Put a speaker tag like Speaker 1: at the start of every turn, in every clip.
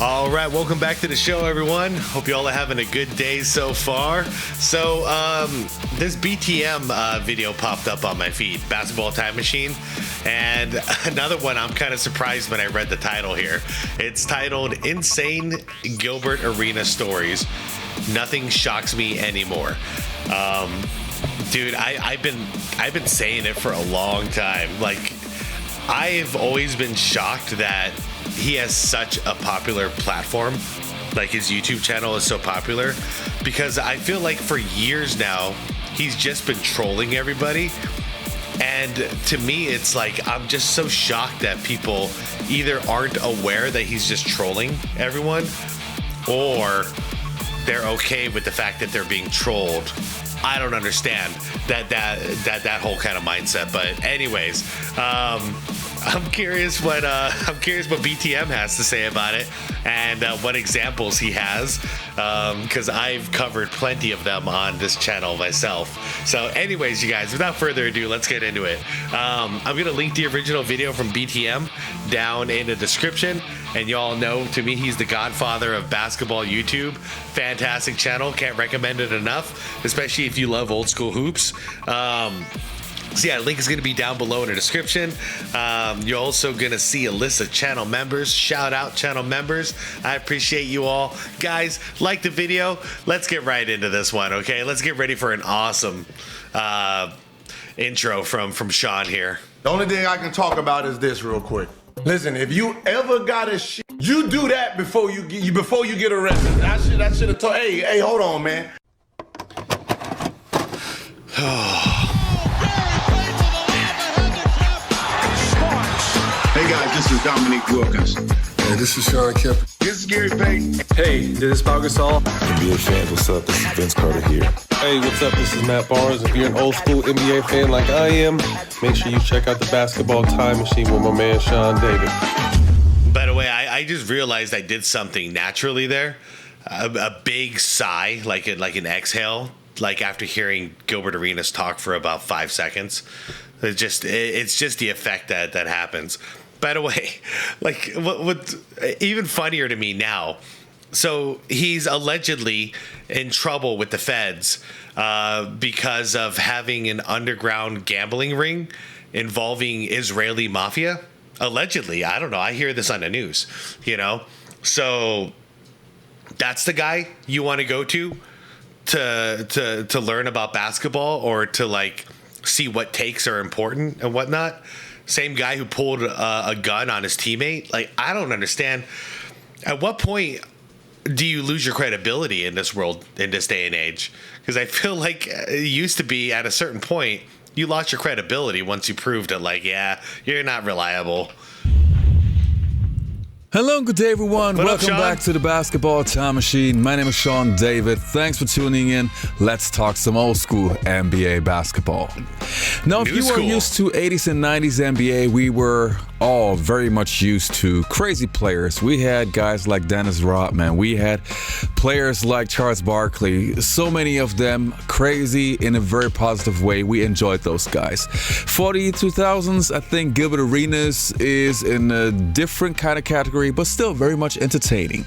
Speaker 1: All right, welcome back to the show, everyone. Hope you all are having a good day so far. So, this BTM video popped up on my feed, Basketball Time Machine, and another one I'm kind of surprised when I read the title here. It's titled Insane Gilbert Arena Stories. Nothing shocks me anymore. Dude, I've been saying it for a long time. Like, I've always been shocked that he has such a popular platform. Like, his YouTube channel is so popular because I feel like for years now he's just been trolling everybody, and to me it's like I'm just so shocked that people either aren't aware that he's just trolling everyone, or they're okay with the fact that they're being trolled. I don't understand that whole kind of mindset. But anyways, I'm curious what BTM has to say about it, and what examples he has, because I've covered plenty of them on this channel myself. So anyways, you guys, without further ado, let's get into it. I'm gonna link the original video from BTM down in the description, and y'all know, to me, he's the godfather of basketball YouTube. Fantastic channel, can't recommend it enough, especially if you love old school hoops. So yeah, link is going to be down below in the description. You're also going to see a list of channel members. Shout out channel members. I appreciate you all. Guys, like the video. Let's get right into this one, okay? Let's get ready for an awesome intro from Shaun here.
Speaker 2: The only thing I can talk about is this real quick. Listen, if you ever got a shit, you do that before you get arrested. I should have told. Hey, hold on, man.
Speaker 3: Hey guys, this is Dominique Wilkins.
Speaker 4: Hey, this is Shaun Kemp.
Speaker 3: This is Gary Payton.
Speaker 5: Hey, this is Burgess.
Speaker 4: NBA fans, what's up? This is Vince Carter here.
Speaker 5: Hey, what's up? This is Matt Barnes. If you're an old school NBA fan like I am, make sure you check out the Basketball Time Machine with my man Sean David.
Speaker 1: By the way, I just realized I did something naturally there. A big sigh, like an exhale, like after hearing Gilbert Arenas talk for about 5 seconds. It's just the effect that happens. By the way, like what's even funnier to me now, so he's allegedly in trouble with the feds because of having an underground gambling ring involving Israeli mafia. Allegedly, I don't know. I hear this on the news, you know. So that's the guy you want to go to learn about basketball, or to like see what takes are important and whatnot. Same guy who pulled a gun on his teammate. Like, I don't understand. At what point do you lose your credibility in this world, in this day and age? Because I feel like it used to be at a certain point, you lost your credibility once you proved it. Like, yeah, you're not reliable.
Speaker 6: Hello and good day, everyone.
Speaker 1: What up,
Speaker 6: Welcome
Speaker 1: Shaun?
Speaker 6: back to the Basketball Time Machine. My name is Shaun David. Thanks for tuning in. Let's talk some old school NBA basketball. Now, if
Speaker 1: New
Speaker 6: you were
Speaker 1: school.
Speaker 6: used to 80s and 90s NBA, we were all very much used to crazy players. We had guys like Dennis Rodman. We had players like Charles Barkley. So many of them crazy in a very positive way. We enjoyed those guys. For the 2000s, I think Gilbert Arenas is in a different kind of category, but still very much entertaining.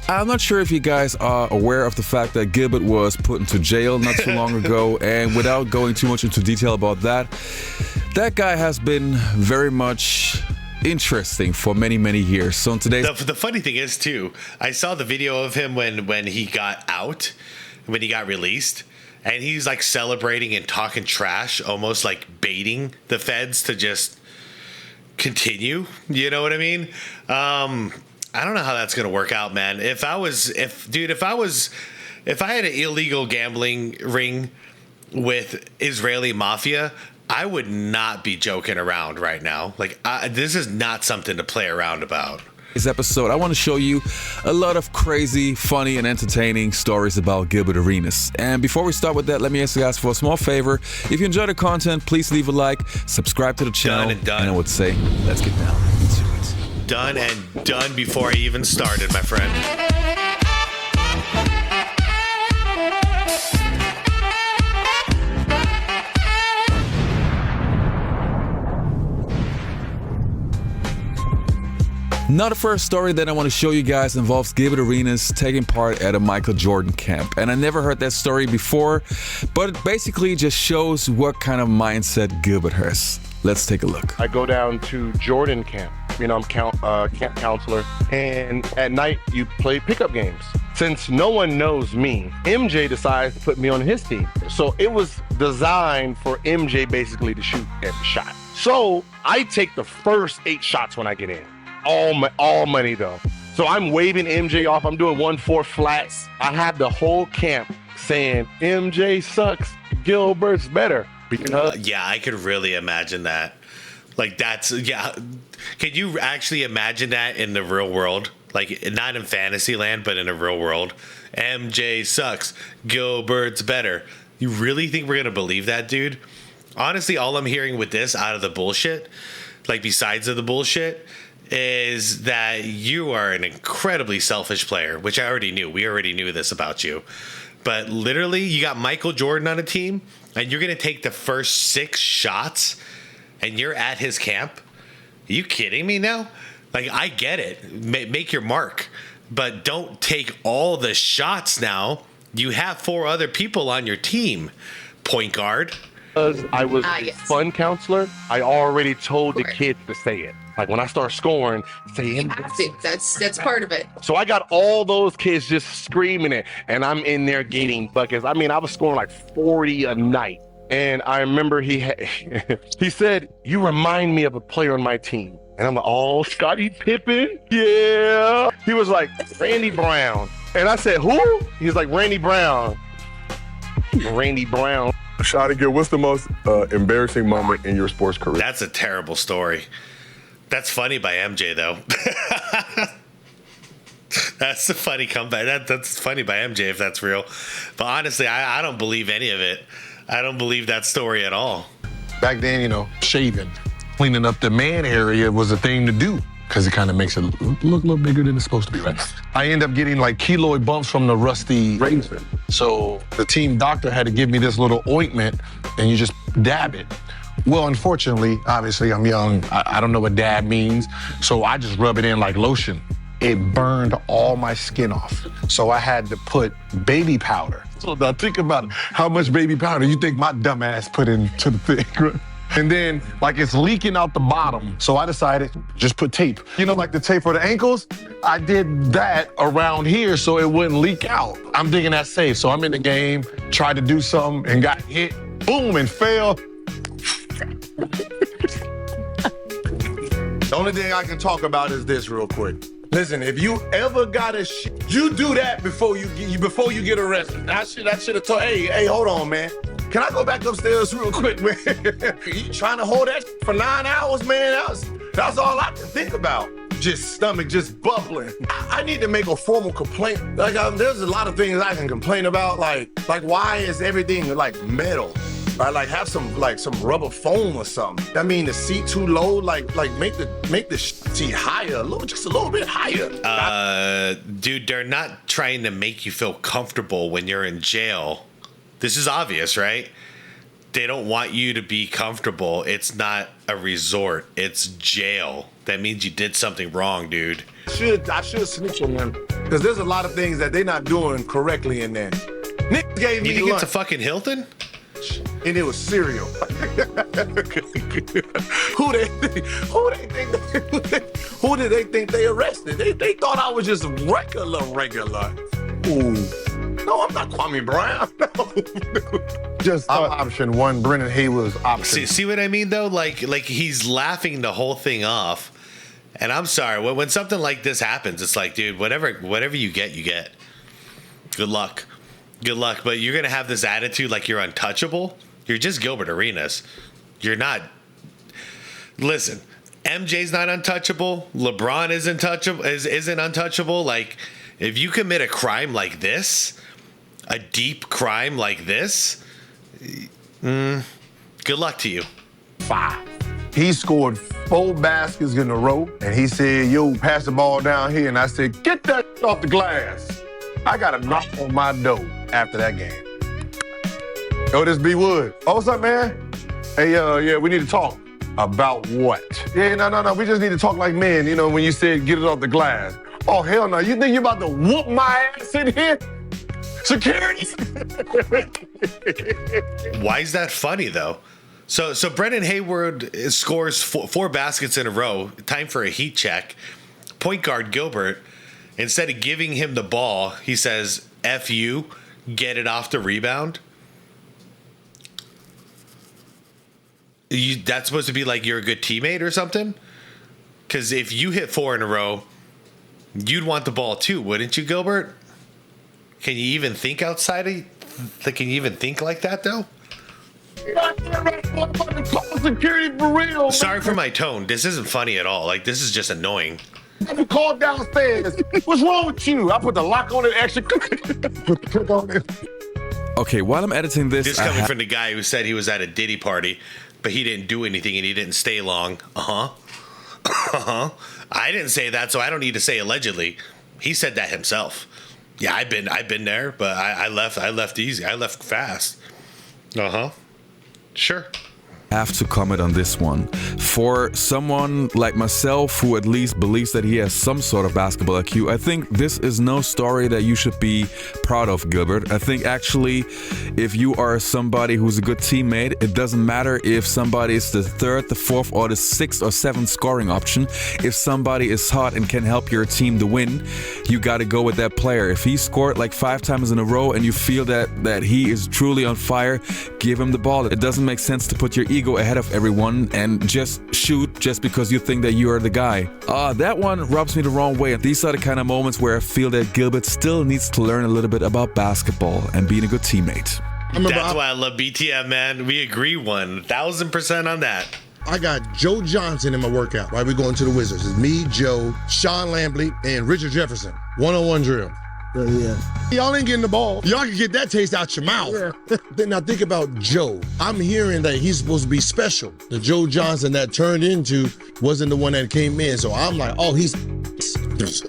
Speaker 6: I'm not sure if you guys are aware of the fact that Gilbert was put into jail not too long ago, and without going too much into detail about that guy has been very much interesting for many, many years. So today,
Speaker 1: The funny thing is, too, I saw the video of him when he got out, when he got released, and he's like celebrating and talking trash, almost like baiting the feds to just continue. You know what I mean? I don't know how that's gonna work out, man. If I had an illegal gambling ring with Israeli mafia, I would not be joking around right now. Like, this is not something to play around about.
Speaker 6: this episode, I want to show you a lot of crazy, funny, and entertaining stories about Gilbert Arenas. And before we start with that, let me ask you guys for a small favor. If you enjoy the content, please leave a like, subscribe to the channel,
Speaker 1: and done.
Speaker 6: I would say, let's get down into it.
Speaker 1: Done and done before I even started, my friend.
Speaker 6: Now the first story that I want to show you guys involves Gilbert Arenas taking part at a Michael Jordan camp. And I never heard that story before, but it basically just shows what kind of mindset Gilbert has. Let's take a look.
Speaker 2: I go down to Jordan camp. You know, I'm camp counselor. And at night, you play pickup games. Since no one knows me, MJ decides to put me on his team. So it was designed for MJ basically to shoot every shot. So I take the first 8 shots when I get in. All money though. So I'm waving MJ off. I'm doing 1-4 flats. I have the whole camp saying, MJ sucks, Gilbert's better. Because
Speaker 1: yeah, I could really imagine that. Like that's, yeah. Can you actually imagine that in the real world? Like not in fantasy land, but in the real world. MJ sucks, Gilbert's better. You really think we're going to believe that, dude? Honestly, all I'm hearing with this out of the bullshit, like besides of the bullshit, is that you are an incredibly selfish player, which I already knew. We already knew this about you. But literally, you got Michael Jordan on a team, and you're going to take the first 6 shots, and you're at his camp? Are you kidding me now? Like, I get it. Make your mark. But don't take all the shots now. You have 4 other people on your team. Point guard.
Speaker 2: Because I was a fun counselor, I already told the kids to say it. Like when I start scoring, say it.
Speaker 7: That's part of it.
Speaker 2: So I got all those kids just screaming it, and I'm in there getting buckets. I mean, I was scoring like 40 a night. And I remember he said, "You remind me of a player on my team." And I'm like, "Oh, Scottie Pippen? Yeah." He was like, "Randy Brown." And I said, "Who?" He's like, "Randy Brown." Randy Brown. SxADk, what's the most embarrassing moment in your sports career?
Speaker 1: That's a terrible story. That's funny by MJ, though. That's a funny comeback. That's funny by MJ, if that's real. But honestly, I don't believe any of it. I don't believe that story at all.
Speaker 8: Back then, you know, shaving, cleaning up the man area was a thing to do because it kind of makes it look a little bigger than it's supposed to be, right? I end up getting like keloid bumps from the rusty razor. So the team doctor had to give me this little ointment and you just dab it. Well, unfortunately, obviously I'm young. I don't know what dab means. So I just rub it in like lotion. It burned all my skin off. So I had to put baby powder. So now think about how much baby powder you think my dumb ass put into the thing, right? And then, like, it's leaking out the bottom. So I decided, just put tape. You know, like the tape for the ankles? I did that around here so it wouldn't leak out. I'm thinking that's safe. So I'm in the game, tried to do something and got hit, boom, and fell.
Speaker 2: The only thing I can talk about is this real quick. Listen, if you ever got a you do that before you get arrested. I should have told, hey, hold on, man. Can I go back upstairs real quick, man? You trying to hold that for 9 hours, man? That's all I can think about. Just stomach just bubbling. I need to make a formal complaint. Like, there's a lot of things I can complain about. Like why is everything like metal? Right? Like have some rubber foam or something. I mean, the seat too low. Like make the seat higher, just a little bit higher.
Speaker 1: Dude, they're not trying to make you feel comfortable when you're in jail. This is obvious, right? They don't want you to be comfortable. It's not a resort. It's jail. That means you did something wrong, dude.
Speaker 2: I should snitch on them because there's a lot of things that they're not doing correctly in there. Nick gave me
Speaker 1: you think
Speaker 2: lunch.
Speaker 1: it's a fucking Hilton?
Speaker 2: And it was cereal. Who did they think they arrested? They thought I was just regular. Ooh. No, I'm not Kwame Brown. No.
Speaker 8: Just option one, Brennan Haywood's option.
Speaker 1: See what I mean though? Like he's laughing the whole thing off. And I'm sorry, when something like this happens, it's like, dude, whatever you get, you get. Good luck. Good luck, but you're gonna have this attitude like you're untouchable. You're just Gilbert Arenas. You're not. Listen, MJ's not untouchable. LeBron isn't untouchable. Like, if you commit a crime like this, a deep crime like this, good luck to you.
Speaker 2: 5. He scored 4 baskets in a row, and he said, "Yo, pass the ball down here." And I said, "Get that off the glass." I got a knock on my door after that game. Yo, this B Wood. Oh, what's up, man? Hey, yeah, we need to talk. About what? Yeah, no. We just need to talk like men. You know, when you said get it off the glass. Oh, hell no. You think you're about to whoop my ass in here? Security?
Speaker 1: Why is that funny, though? So Brendan Hayward scores four baskets in a row. Time for a heat check. Point guard Gilbert, instead of giving him the ball, he says, F you, get it off the rebound. That's supposed to be like you're a good teammate or something? Because if you hit 4 in a row, you'd want the ball too, wouldn't you, Gilbert? Can you even think outside of... Can you even think like that, though?
Speaker 2: Security for real.
Speaker 1: Sorry for my tone. This isn't funny at all. Like, this is just annoying.
Speaker 2: You called downstairs. What's wrong with you? I put the lock on it, extra. Put the click on it.
Speaker 6: Okay, while I'm editing this...
Speaker 1: This coming from the guy who said he was at a Diddy party, but he didn't do anything and he didn't stay long. I didn't say that, so I don't need to say allegedly. He said that himself. Yeah, I've been there, but I left easy. I left fast. Sure.
Speaker 6: Have to comment on this one. For someone like myself who at least believes that he has some sort of basketball IQ, I think this is no story that you should be proud of, Gilbert. I think actually if you are somebody who's a good teammate, it doesn't matter if somebody is the 3rd, the 4th, or the 6th or 7th scoring option. If somebody is hot and can help your team to win, you got to go with that player. If he scored like 5 times in a row and you feel that he is truly on fire, give him the ball. It doesn't make sense to put your ego ahead of everyone and just shoot just because you think that you are the guy. That one rubs me the wrong way. These are the kind of moments where I feel that Gilbert still needs to learn a little bit about basketball and being a good teammate.
Speaker 1: That's why I love BTM, man. We agree 1,000% on that.
Speaker 9: I got Joe Johnson in my workout. Right, we're going to the Wizards. It's me, Joe, Sean Lampley, and Richard Jefferson. 1-on-1 drill. Yeah. Y'all ain't getting the ball. Y'all can get that taste out your mouth. Yeah. Then now think about Joe. I'm hearing that he's supposed to be special. The Joe Johnson that turned into wasn't the one that came in. So I'm like, oh,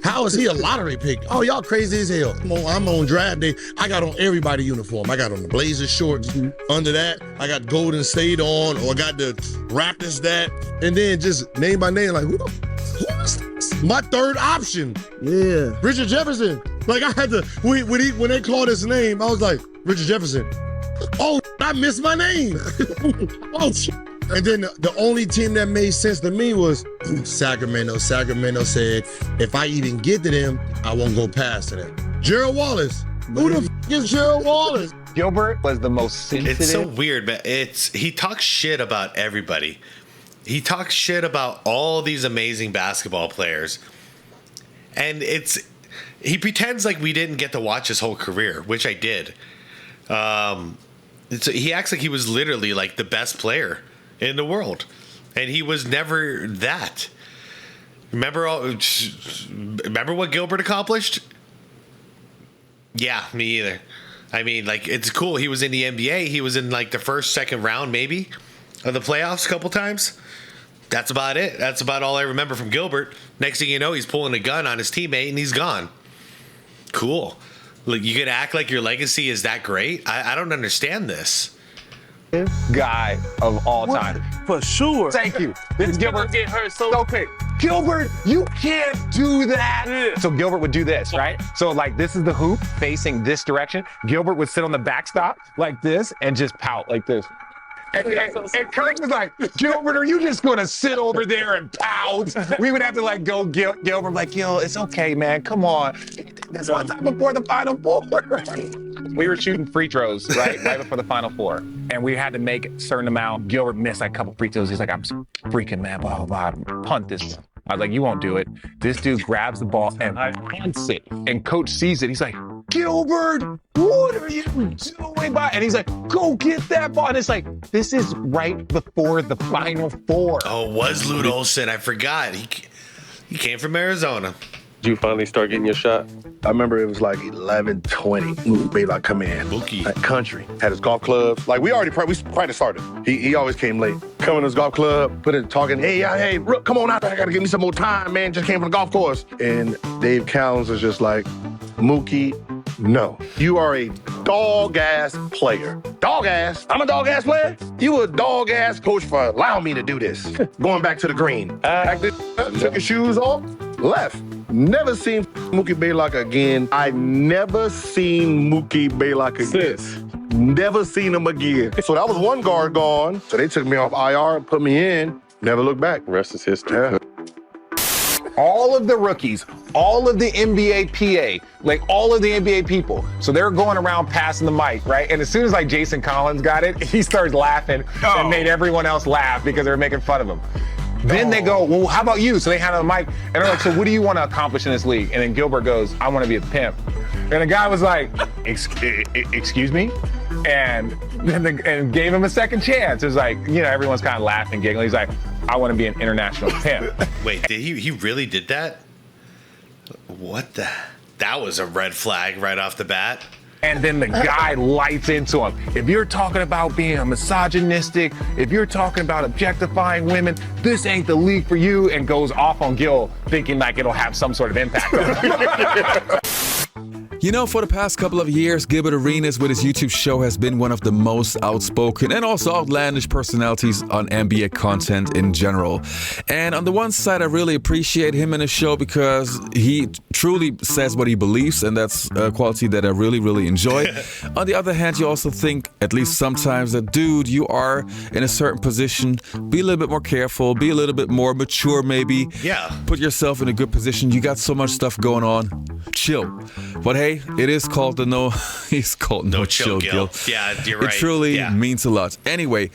Speaker 9: how is he a lottery pick? Oh, y'all crazy as hell. I'm on draft day. I got on everybody uniform. I got on the Blazers shorts. Under that, I got Golden State on, or I got the Raptors that. And then just name by name, like, who is this? My 3rd option. Yeah. Richard Jefferson. Like, I had to, when they called his name, I was like, Richard Jefferson. Oh, I missed my name. Oh, shit. And then the only team that made sense to me was Sacramento. Sacramento said, if I even get to them, I won't go past them. Gerald Wallace. Who the f is Gerald Wallace?
Speaker 10: Gilbert was the most sensitive.
Speaker 1: It's so weird, man. He talks shit about everybody. He talks shit about all these amazing basketball players. And he pretends like we didn't get to watch his whole career, which I did. He acts like he was literally like the best player in the world, and he was never that. Remember what Gilbert accomplished? Yeah, me either. I mean, like, it's cool. He was in the NBA. He was in like the 1st, 2nd round maybe of the playoffs a couple times. That's about it. That's about all I remember from Gilbert. Next thing you know, he's pulling a gun on his teammate and he's gone. Cool. Like, you could act like your legacy is that great? I don't understand this.
Speaker 10: Guy of all time.
Speaker 11: For sure.
Speaker 10: Thank you. This is Gilbert.
Speaker 11: Get hurt so
Speaker 10: quick. Gilbert, you can't do that. Yeah. So Gilbert would do this, right? So like this is the hoop facing this direction. Gilbert would sit on the backstop like this and just pout like this. And Kirk was like, Gilbert, are you just going to sit over there and pout? We would have to like go Gilbert, like, yo, it's okay, man. Come on. That's one time before the Final Four. We were shooting free throws, right before the Final Four. And we had to make a certain amount. Gilbert missed like a couple free throws. He's like, I'm freaking, man, blah, blah, blah. Punt this one. I was like, you won't do it. This dude grabs the ball and punts it. And coach sees it. He's like, Gilbert, what are you doing? And he's like, go get that ball. And it's like, this is right before the Final Four.
Speaker 1: Oh, it was Lute Olson. I forgot. He came from Arizona.
Speaker 5: Did you finally start getting your shot?
Speaker 12: I remember it was like 11:20. Baylock come in.
Speaker 1: Mookie.
Speaker 12: Like country. Had his golf clubs. Like we practice started. He always came late. Coming to his golf club, talking, hey, Rook, come on out there. I gotta give me some more time, man. Just came from the golf course. And Dave Cowens was just like, Mookie, No. You are a dog-ass player. Dog-ass? I'm a dog-ass player? You a dog-ass coach for allowing me to do this. Going back to the green. Packed it up, took your shoes off, left. Never seen Mookie Blaylock again. I never seen Mookie Blaylock again. Never seen him again. So that was one guard gone. So they took me off IR and put me in. Never looked back.
Speaker 10: Rest is history. Yeah. All of the rookies, all of the NBA PA, like all of the NBA people. So they're going around passing the mic, right? And as soon as like Jason Collins got it, he started laughing and made everyone else laugh because they were making fun of him. Then they go, well, how about you? So they handed the mic and they're like, so what do you want to accomplish in this league? And then Gilbert goes, I want to be a pimp. And the guy was like, excuse me? And gave him a second chance. It was like, you know, everyone's kind of laughing, giggling. He's like, I want to be an international pimp.
Speaker 1: Wait, did he really did that? What the? That was a red flag right off the bat.
Speaker 10: And then the guy lights into him. If you're talking about being a misogynistic, if you're talking about objectifying women, this ain't the league for you, and goes off on Gil thinking like it'll have some sort of impact on him.
Speaker 6: You know, for the past couple of years, Gilbert Arenas with his YouTube show has been one of the most outspoken and also outlandish personalities on NBA content in general. And on the one side, I really appreciate him in his show because he truly says what he believes, and that's a quality that I really, really enjoy. On the other hand, you also think, at least sometimes, that, dude, you are in a certain position. Be a little bit more careful, be a little bit more mature maybe.
Speaker 1: Yeah.
Speaker 6: Put yourself in a good position. You got so much stuff going on. Chill. But hey, it is called the he's called No Chill Gil.
Speaker 1: Yeah, you're right.
Speaker 6: It truly means a lot. Anyway,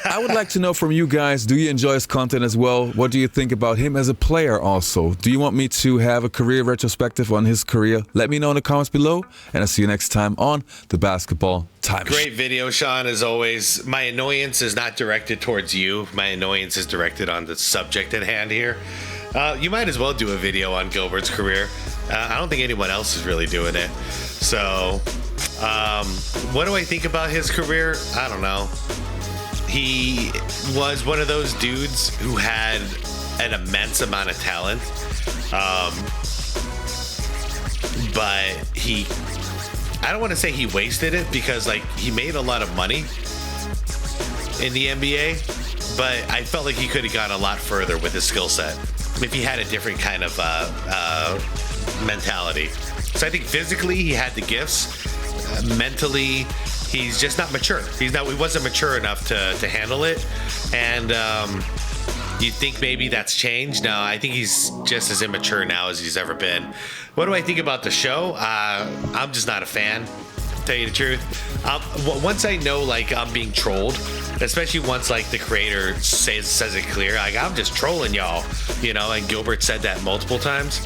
Speaker 6: I would like to know from you guys, do you enjoy his content as well? What do you think about him as a player also? Do you want me to have a career retrospective on his career? Let me know in the comments below, and I'll see you next time on the Basketball Time Machine.
Speaker 1: Great video, Shaun, as always. My annoyance is not directed towards you. My annoyance is directed on the subject at hand here. You might as well do a video on Gilbert's career. I don't think anyone else is really doing it. So, what do I think about his career? I don't know. He was one of those dudes who had an immense amount of talent. But I don't want to say he wasted it, because like he made a lot of money in the NBA, but I felt like he could have gone a lot further with his skill set if he had a different kind of mentality. So I think physically he had the gifts. Mentally, he's just not mature. He wasn't mature enough to handle it. And you'd think maybe that's changed. No, I think he's just as immature now as he's ever been. What do I think about the show? I'm just not a fan, to tell you the truth. Once I know like I'm being trolled, especially once like the creator says it clear, like I'm just trolling y'all, you know, and Gilbert said that multiple times.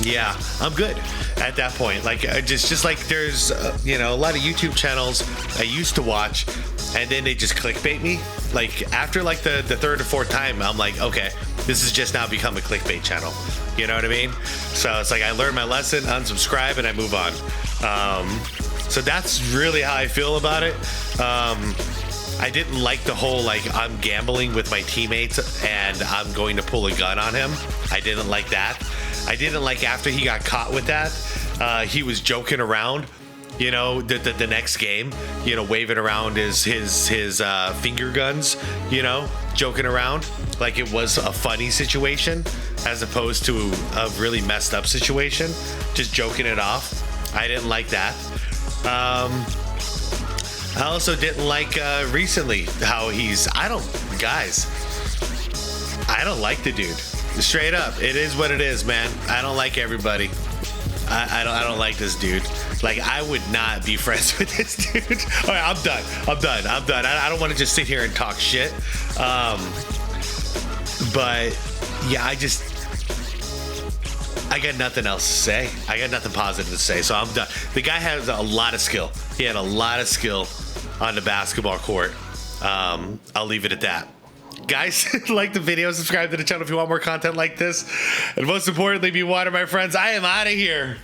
Speaker 1: Yeah, I'm good at that point. Like just like there's you know, a lot of YouTube channels I used to watch, and then they just clickbait me. Like after like the third or fourth time, I'm like, okay, this has just now become a clickbait channel. You know what I mean? So it's like I learned my lesson, unsubscribe, and I move on. So that's really how I feel about it. I didn't like the whole like I'm gambling with my teammates and I'm going to pull a gun on him. I didn't like that. I didn't like after he got caught with that. He was joking around, you know, the next game, you know, waving around his finger guns, you know, joking around like it was a funny situation as opposed to a really messed up situation, just joking it off. I didn't like that. I also didn't like recently how I don't like the dude. Straight up, it is what it is, man. I don't like everybody. I don't like this dude. Like, I would not be friends with this dude. All right, I'm done. I don't want to just sit here and talk shit. But yeah, I got nothing else to say. I got nothing positive to say, so I'm done. The guy has a lot of skill. He had a lot of skill on the basketball court. I'll leave it at that. Guys, like the video, subscribe to the channel if you want more content like this. And most importantly, be water, my friends. I am out of here.